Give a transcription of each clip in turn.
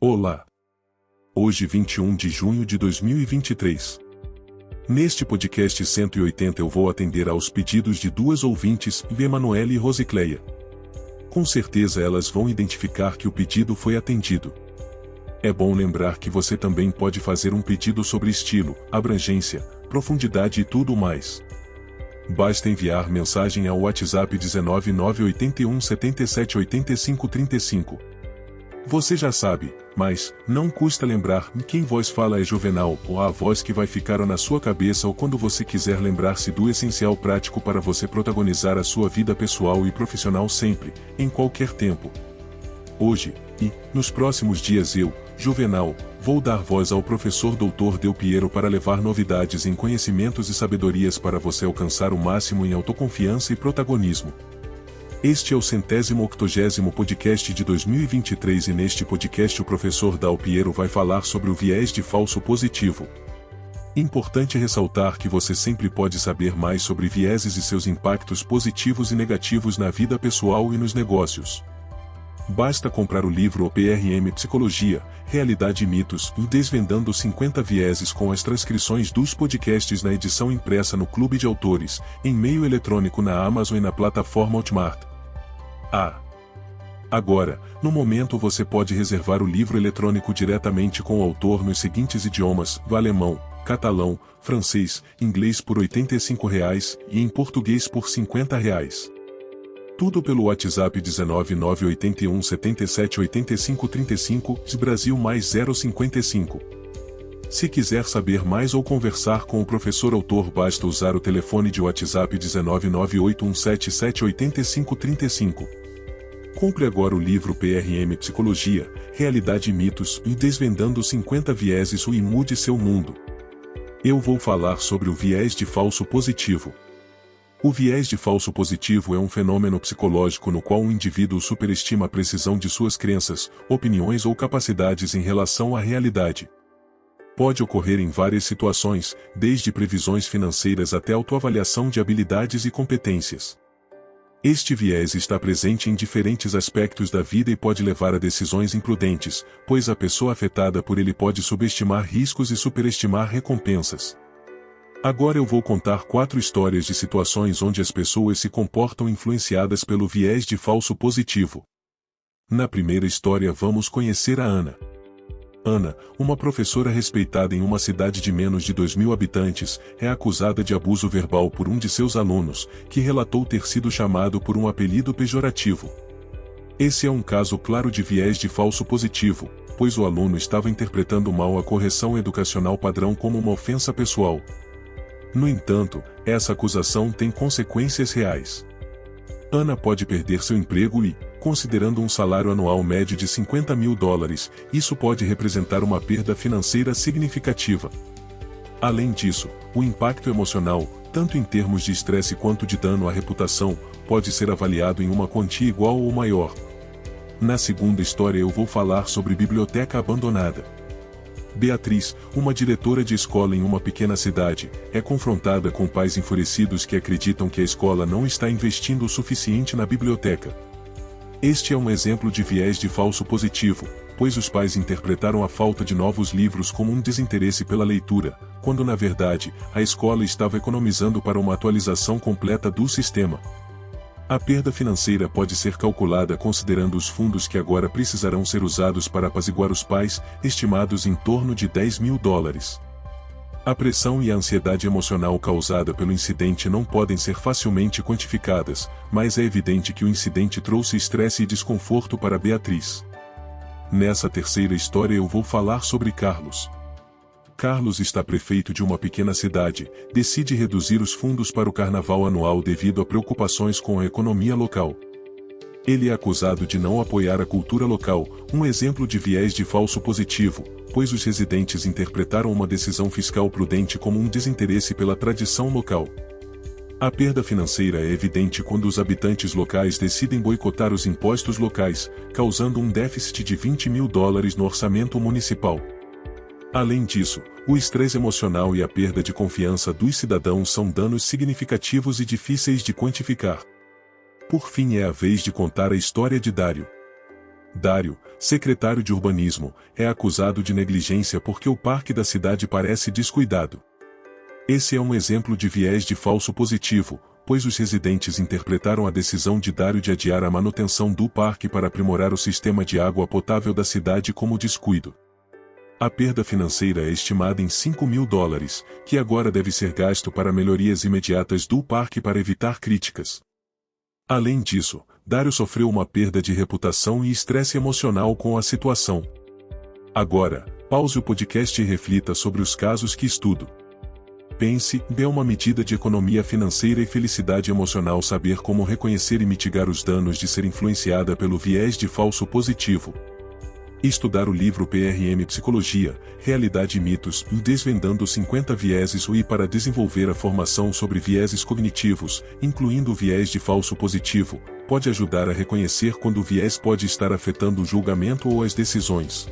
Olá! Hoje 21 de junho de 2023. Neste podcast 180 eu vou atender aos pedidos de duas ouvintes, Emanuele e Rosicleia. Com certeza elas vão identificar que o pedido foi atendido. É bom lembrar que você também pode fazer um pedido sobre estilo, abrangência, profundidade e tudo mais. Basta enviar mensagem ao WhatsApp 19 981 77 85 35. Você já sabe, mas não custa lembrar quem voz fala é Juvenal, ou a voz que vai ficar na sua cabeça ou quando você quiser lembrar-se do essencial prático para você protagonizar a sua vida pessoal e profissional sempre, em qualquer tempo. Hoje, e nos próximos dias eu, Juvenal, vou dar voz ao professor Dr. Del Piero para levar novidades em conhecimentos e sabedorias para você alcançar o máximo em autoconfiança e protagonismo. Este é o 180º podcast de 2023 e neste podcast o professor Del Piero vai falar sobre o viés de falso positivo. Importante ressaltar que você sempre pode saber mais sobre vieses e seus impactos positivos e negativos na vida pessoal e nos negócios. Basta comprar o livro O PRM Psicologia, Realidade e Mitos, e Desvendando 50 Vieses com as transcrições dos podcasts na edição impressa no Clube de Autores, em meio eletrônico na Amazon e na plataforma Hotmart. Agora, no momento você pode reservar o livro eletrônico diretamente com o autor nos seguintes idiomas, alemão, catalão, francês, inglês por R$ 85 e em português por R$ 50. Tudo pelo WhatsApp 19 981 77 85 35, Brasil mais 055. Se quiser saber mais ou conversar com o professor autor basta usar o telefone de WhatsApp 19 981 77 85 35. Compre agora o livro PRM Psicologia, Realidade e Mitos e Desvendando 50 Vieses e mude seu mundo. Eu vou falar sobre o viés de falso positivo. O viés de falso positivo é um fenômeno psicológico no qual um indivíduo superestima a precisão de suas crenças, opiniões ou capacidades em relação à realidade. Pode ocorrer em várias situações, desde previsões financeiras até autoavaliação de habilidades e competências. Este viés está presente em diferentes aspectos da vida e pode levar a decisões imprudentes, pois a pessoa afetada por ele pode subestimar riscos e superestimar recompensas. Agora eu vou contar 4 histórias de situações onde as pessoas se comportam influenciadas pelo viés de falso positivo. Na primeira história vamos conhecer a Ana. Ana, uma professora respeitada em uma cidade de menos de 2.000 habitantes, é acusada de abuso verbal por um de seus alunos, que relatou ter sido chamado por um apelido pejorativo. Esse é um caso claro de viés de falso positivo, pois o aluno estava interpretando mal a correção educacional padrão como uma ofensa pessoal. No entanto, essa acusação tem consequências reais. Ana pode perder seu emprego e, considerando um salário anual médio de $50.000, isso pode representar uma perda financeira significativa. Além disso, o impacto emocional, tanto em termos de estresse quanto de dano à reputação, pode ser avaliado em uma quantia igual ou maior. Na segunda história eu vou falar sobre biblioteca abandonada. Beatriz, uma diretora de escola em uma pequena cidade, é confrontada com pais enfurecidos que acreditam que a escola não está investindo o suficiente na biblioteca. Este é um exemplo de viés de falso positivo, pois os pais interpretaram a falta de novos livros como um desinteresse pela leitura, quando na verdade, a escola estava economizando para uma atualização completa do sistema. A perda financeira pode ser calculada considerando os fundos que agora precisarão ser usados para apaziguar os pais, estimados em torno de $10.000. A pressão e a ansiedade emocional causada pelo incidente não podem ser facilmente quantificadas, mas é evidente que o incidente trouxe estresse e desconforto para Beatriz. Nessa terceira história eu vou falar sobre Carlos. Carlos está prefeito de uma pequena cidade, decide reduzir os fundos para o carnaval anual devido a preocupações com a economia local. Ele é acusado de não apoiar a cultura local, um exemplo de viés de falso positivo, pois os residentes interpretaram uma decisão fiscal prudente como um desinteresse pela tradição local. A perda financeira é evidente quando os habitantes locais decidem boicotar os impostos locais, causando um déficit de $20.000 no orçamento municipal. Além disso, o estresse emocional e a perda de confiança dos cidadãos são danos significativos e difíceis de quantificar. Por fim é a vez de contar a história de Dário. Dário, secretário de urbanismo, é acusado de negligência porque o parque da cidade parece descuidado. Esse é um exemplo de viés de falso positivo, pois os residentes interpretaram a decisão de Dário de adiar a manutenção do parque para aprimorar o sistema de água potável da cidade como descuido. A perda financeira é estimada em $5.000, que agora deve ser gasto para melhorias imediatas do parque para evitar críticas. Além disso, Dário sofreu uma perda de reputação e estresse emocional com a situação. Agora, pause o podcast e reflita sobre os casos que estudo. Pense, é uma medida de economia financeira e felicidade emocional saber como reconhecer e mitigar os danos de ser influenciada pelo viés de falso positivo. Estudar o livro PRM Psicologia, Realidade e Mitos, Desvendando 50 Vieses UI para desenvolver a formação sobre vieses cognitivos, incluindo o viés de falso positivo, pode ajudar a reconhecer quando o viés pode estar afetando o julgamento ou as decisões.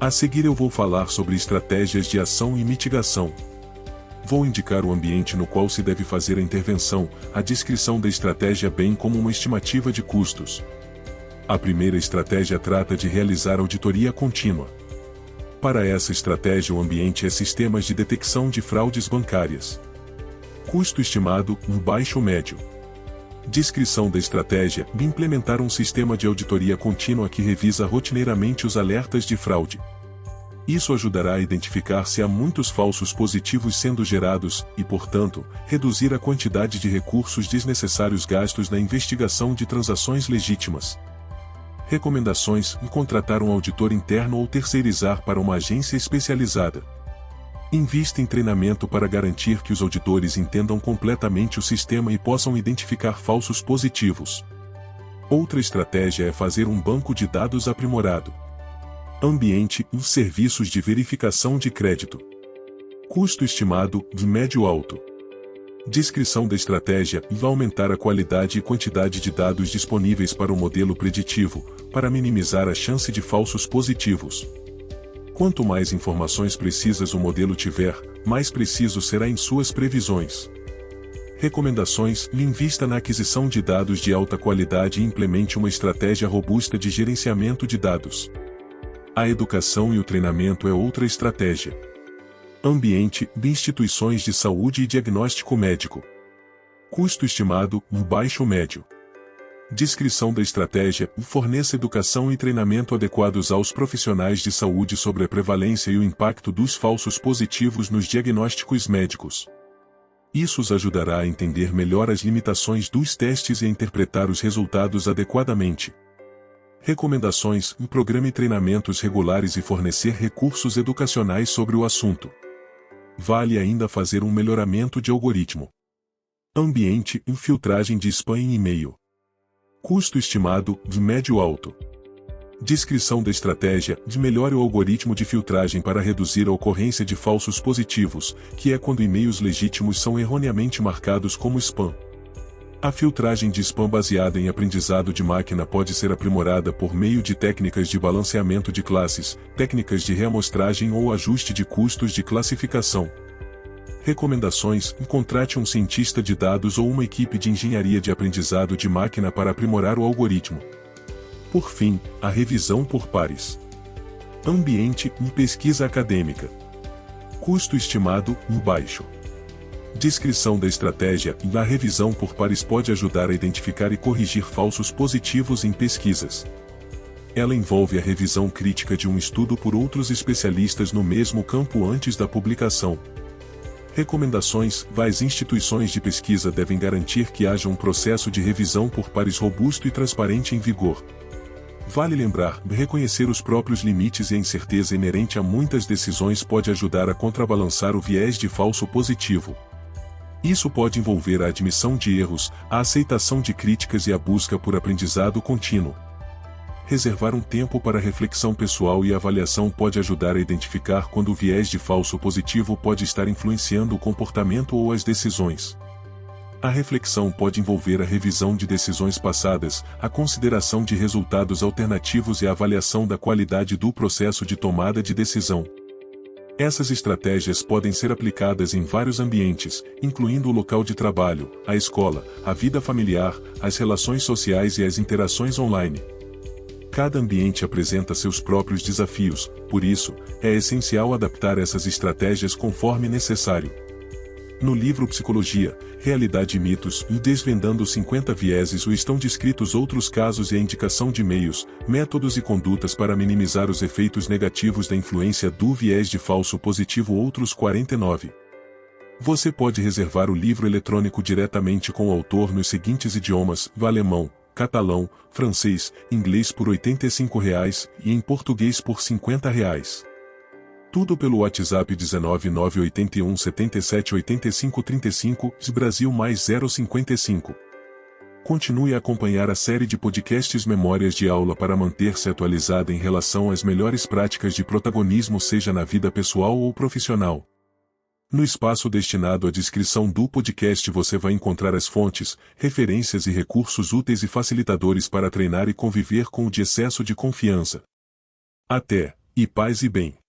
A seguir eu vou falar sobre estratégias de ação e mitigação. Vou indicar o ambiente no qual se deve fazer a intervenção, a descrição da estratégia bem como uma estimativa de custos. A primeira estratégia trata de realizar auditoria contínua. Para essa estratégia o ambiente é sistemas de detecção de fraudes bancárias. Custo estimado, baixo ou médio. Descrição da estratégia, implementar um sistema de auditoria contínua que revisa rotineiramente os alertas de fraude. Isso ajudará a identificar se há muitos falsos positivos sendo gerados e, portanto, reduzir a quantidade de recursos desnecessários gastos na investigação de transações legítimas. Recomendações: contratar um auditor interno ou terceirizar para uma agência especializada. Invista em treinamento para garantir que os auditores entendam completamente o sistema e possam identificar falsos positivos. Outra estratégia é fazer um banco de dados aprimorado. Ambiente e serviços de verificação de crédito. Custo estimado, médio-alto. Descrição da estratégia: vai aumentar a qualidade e quantidade de dados disponíveis para o modelo preditivo, para minimizar a chance de falsos positivos. Quanto mais informações precisas o modelo tiver, mais preciso será em suas previsões. Recomendações: invista na aquisição de dados de alta qualidade e implemente uma estratégia robusta de gerenciamento de dados. A educação e o treinamento é outra estratégia. Ambiente, instituições de saúde e diagnóstico médico. Custo estimado, baixo ou médio. Descrição da estratégia: forneça educação e treinamento adequados aos profissionais de saúde sobre a prevalência e o impacto dos falsos positivos nos diagnósticos médicos. Isso os ajudará a entender melhor as limitações dos testes e a interpretar os resultados adequadamente. Recomendações: programe treinamentos regulares e fornecer recursos educacionais sobre o assunto. Vale ainda fazer um melhoramento de algoritmo. Ambiente, filtragem de spam em e-mail. Custo estimado, médio-alto. Descrição da estratégia: melhore o algoritmo de filtragem para reduzir a ocorrência de falsos positivos, que é quando e-mails legítimos são erroneamente marcados como spam. A filtragem de spam baseada em aprendizado de máquina pode ser aprimorada por meio de técnicas de balanceamento de classes, técnicas de reamostragem ou ajuste de custos de classificação. Recomendações: contrate um cientista de dados ou uma equipe de engenharia de aprendizado de máquina para aprimorar o algoritmo. Por fim, a revisão por pares. Ambiente e pesquisa acadêmica. Custo estimado, baixo. Descrição da estratégia: a revisão por pares pode ajudar a identificar e corrigir falsos positivos em pesquisas. Ela envolve a revisão crítica de um estudo por outros especialistas no mesmo campo antes da publicação. Recomendações: as instituições de pesquisa devem garantir que haja um processo de revisão por pares robusto e transparente em vigor. Vale lembrar, reconhecer os próprios limites e a incerteza inerente a muitas decisões pode ajudar a contrabalançar o viés de falso positivo. Isso pode envolver a admissão de erros, a aceitação de críticas e a busca por aprendizado contínuo. Reservar um tempo para reflexão pessoal e avaliação pode ajudar a identificar quando o viés de falso positivo pode estar influenciando o comportamento ou as decisões. A reflexão pode envolver a revisão de decisões passadas, a consideração de resultados alternativos e a avaliação da qualidade do processo de tomada de decisão. Essas estratégias podem ser aplicadas em vários ambientes, incluindo o local de trabalho, a escola, a vida familiar, as relações sociais e as interações online. Cada ambiente apresenta seus próprios desafios, por isso, é essencial adaptar essas estratégias conforme necessário. No livro Psicologia, Realidade e Mitos e Desvendando 50 Vieses estão descritos outros casos e a indicação de meios, métodos e condutas para minimizar os efeitos negativos da influência do viés de falso positivo. Outros 49. Você pode reservar o livro eletrônico diretamente com o autor nos seguintes idiomas: alemão, catalão, francês, inglês por R$ 85 e em português por R$ 50. Tudo pelo WhatsApp 19981 77 85 35, Brasil mais 055. Continue a acompanhar a série de podcasts Memórias de Aula para manter-se atualizada em relação às melhores práticas de protagonismo, seja na vida pessoal ou profissional. No espaço destinado à descrição do podcast você vai encontrar as fontes, referências e recursos úteis e facilitadores para treinar e conviver com o de excesso de confiança. Até, e paz e bem.